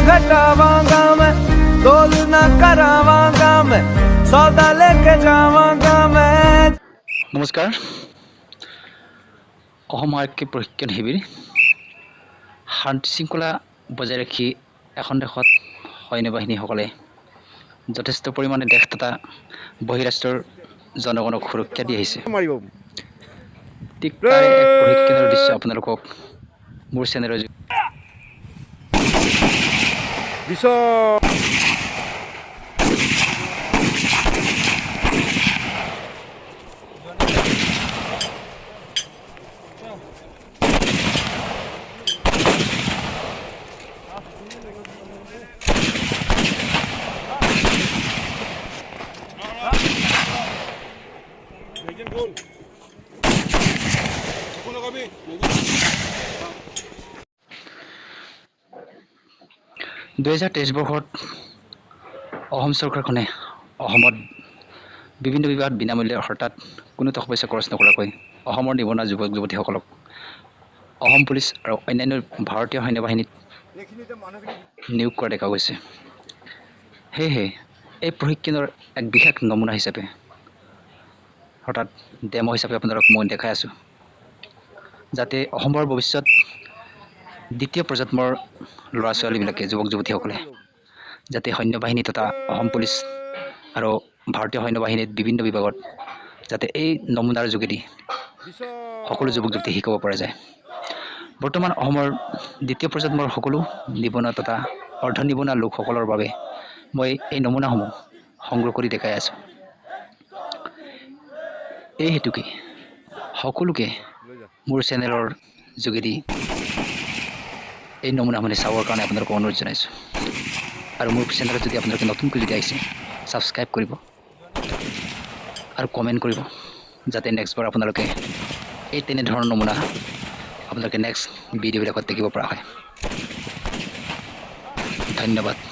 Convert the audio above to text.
घटावांगा मैं तोल ना करावांगा मैं सौदा लेके जावांगा मैं নমস্কাৰ অসম আৰক্ষী প্ৰশিক্ষণ শিবিৰ শান্তি শৃংখলা বজাই ৰাখি এখন দেশত সৈন্য বাহিনীসকলে যথেষ্ট পৰিমাণে দেশ তথা বহিৰাষ্ট্ৰৰ জনগণক সুৰক্ষা দি আহিছে। ঠিক তাৰে এক প্ৰশিক্ষণৰ দৃশ্য আপোনালোকক মোৰ চেনেলৰ Gol. 2023 বৰ্ষত অসম চৰকাৰখনে অসমত বিভিন্ন বিভাগত বিনামূল্যে অৰ্থাৎ কোনো টকা পইচা খৰচ নকৰাকৈ অসমৰ নিবনুৱা যুৱক যুৱতীসকলক অসম পুলিচ আৰু অন্যান্য ভাৰতীয় সৈন্য বাহিনীত নিয়োগ কৰা দেখা গৈছে। সেয়েহে এই প্ৰশিক্ষণৰ এক বিশেষ নমুনা হিচাপে অৰ্থাৎ ডেমো হিচাপে আপোনালোকক মই দেখাই আছোঁ, যাতে অসমৰ ভৱিষ্যত দ্বিতীয় প্ৰজন্মৰ ল'ৰা ছোৱালীবিলাকে যুৱক যুৱতীসকলে যাতে সৈন্য বাহিনী তথা অসম পুলিচ আৰু ভাৰতীয় সৈন্য বাহিনীত বিভিন্ন বিভাগত যাতে এই নমুনাৰ যোগেদি সকলো যুৱক যুৱতী শিকাব পৰা যায়। বৰ্তমান অসমৰ দ্বিতীয় প্ৰজন্মৰ সকলো নিবনুৱা তথা অৰ্ধ নিবনুৱা লোকসকলৰ বাবে মই এই নমুনাসমূহ সংগ্ৰহ কৰি দেখাই আছোঁ। এই হেতুকে সকলোকে মোৰ চেনেলৰ যোগেদি এই নমুনাসমূহ চাবৰ কাৰণে আপোনালোকক অনুৰোধ জনাইছোঁ। আৰু মোৰ চেনেলত যদি আপোনালোকে নতুনকৈ যদি আহিছে ছাবস্ক্ৰাইব কৰিব আৰু কমেণ্ট কৰিব, যাতে নেক্সটবাৰ আপোনালোকে এই তেনেধৰণৰ নমুনা আপোনালোকে নেক্সট ভিডিঅ'বিলাকত দেখিব পৰা হয়। ধন্যবাদ।